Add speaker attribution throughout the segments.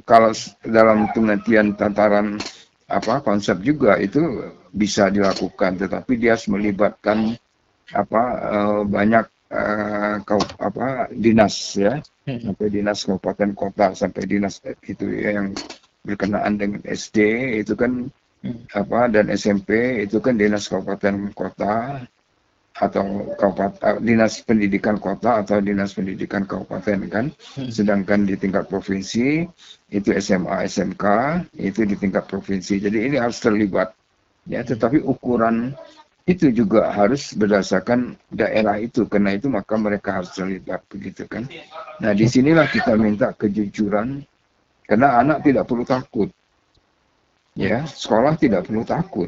Speaker 1: kalau dalam pengertian tataran konsep juga itu bisa dilakukan, tetapi dia harus melibatkan banyak dinas ya, sampai dinas kabupaten kota, sampai dinas itu ya, yang berkenaan dengan SD itu kan dan SMP itu kan dinas kabupaten kota atau dinas pendidikan kota atau dinas pendidikan kabupaten kan. Sedangkan di tingkat provinsi itu SMA SMK itu di tingkat provinsi. Jadi ini harus terlibat ya, tetapi ukuran itu juga harus berdasarkan daerah itu, karena itu maka mereka harus terlibat begitu kan. Nah disinilah kita minta kejujuran, karena anak tidak perlu takut ya, sekolah tidak perlu takut.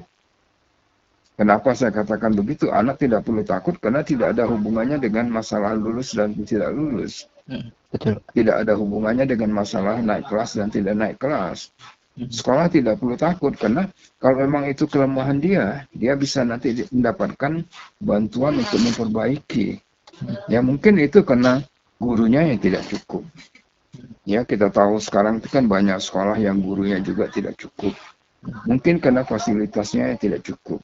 Speaker 1: Kenapa saya katakan begitu? Anak tidak perlu takut karena tidak ada hubungannya dengan masalah lulus dan tidak lulus.
Speaker 2: Betul.
Speaker 1: Tidak ada hubungannya dengan masalah naik kelas dan tidak naik kelas. Sekolah tidak perlu takut karena kalau memang itu kelemahan dia bisa nanti mendapatkan bantuan untuk memperbaiki. Ya mungkin itu karena gurunya yang tidak cukup. Ya kita tahu sekarang itu kan banyak sekolah yang gurunya juga tidak cukup. Mungkin karena fasilitasnya yang tidak cukup.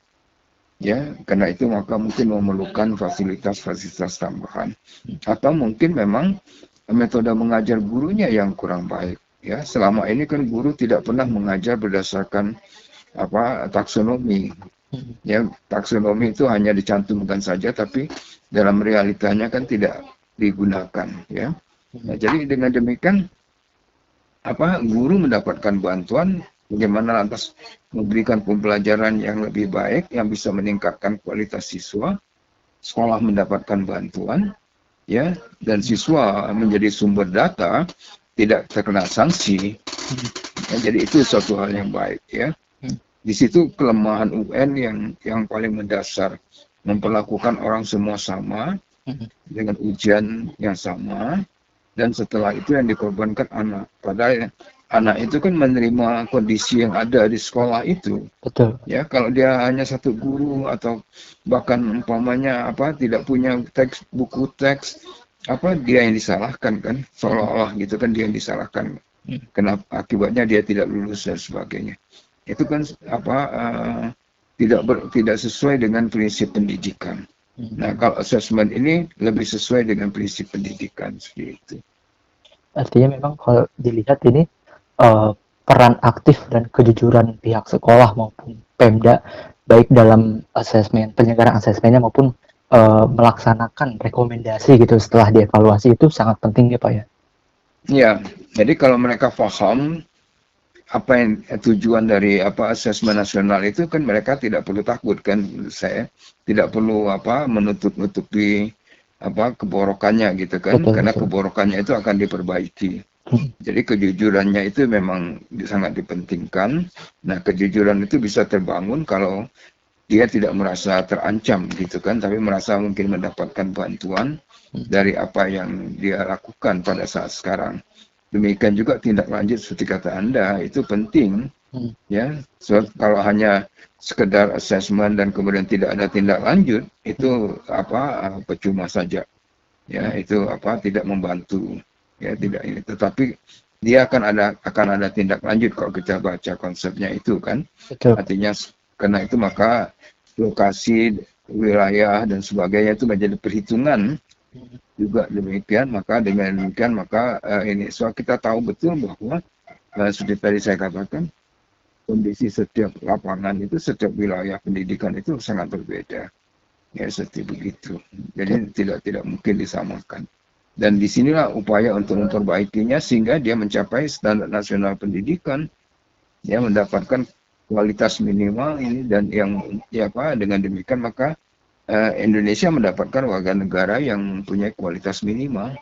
Speaker 1: Ya, karena itu maka mungkin memerlukan fasilitas-fasilitas tambahan. Atau mungkin memang metode mengajar gurunya yang kurang baik. Ya, selama ini kan guru tidak pernah mengajar berdasarkan taksonomi. Ya, taksonomi itu hanya dicantumkan saja, tapi dalam realitanya kan tidak digunakan. Ya, nah, jadi dengan demikian guru mendapatkan bantuan. Bagaimana lantas memberikan pembelajaran yang lebih baik, yang bisa meningkatkan kualitas siswa, sekolah mendapatkan bantuan, ya, dan siswa menjadi sumber data, tidak terkena sanksi. Ya, jadi itu suatu hal yang baik, ya. Di situ kelemahan UN yang paling mendasar, memperlakukan orang semua sama, dengan ujian yang sama, dan setelah itu yang dikorbankan anak. Padahal anak itu kan menerima kondisi yang ada di sekolah itu.
Speaker 2: Betul.
Speaker 1: Ya, kalau dia hanya satu guru atau bahkan umpamanya tidak punya buku teks, dia yang disalahkan kan, seolah-olah gitu kan dia yang disalahkan. Kenapa akibatnya dia tidak lulus dan sebagainya. Itu kan tidak sesuai dengan prinsip pendidikan. Nah, kalau assessment ini lebih sesuai dengan prinsip pendidikan seperti itu.
Speaker 2: Artinya memang kalau dilihat ini peran aktif dan kejujuran pihak sekolah maupun Pemda baik dalam penyelenggaraan asesmennya maupun melaksanakan rekomendasi gitu setelah dievaluasi itu sangat penting ya Pak ya.
Speaker 1: Ya, jadi kalau mereka paham apa yang tujuan dari asesmen nasional itu kan mereka tidak perlu takut kan, saya tidak perlu menutup-nutupi keborokannya gitu kan, karena keborokannya itu akan diperbaiki. Jadi kejujurannya itu memang sangat dipentingkan. Nah, kejujuran itu bisa terbangun kalau dia tidak merasa terancam gitu kan, tapi merasa mungkin mendapatkan bantuan dari apa yang dia lakukan pada saat sekarang. Demikian juga tindak lanjut seperti kata Anda, itu penting. Ya, so, kalau hanya sekedar assessment dan kemudian tidak ada tindak lanjut, itu percuma saja. Ya, itu tidak membantu. Ya, tidak ini. Tetapi dia akan ada tindak lanjut kalau kita baca konsepnya itu kan.
Speaker 2: Betul.
Speaker 1: Artinya karena itu maka lokasi, wilayah dan sebagainya itu menjadi perhitungan juga demikian. Maka dengan demikian maka ini kita tahu betul bahwa seperti tadi saya katakan, kondisi setiap lapangan itu, setiap wilayah pendidikan itu sangat berbeda. Ya, seperti begitu. Jadi tidak mungkin disamakan. Dan disinilah upaya untuk memperbaikinya sehingga dia mencapai standar nasional pendidikan, dia mendapatkan kualitas minimal ini, dan yang dengan demikian maka Indonesia mendapatkan warga negara yang mempunyai kualitas minimal.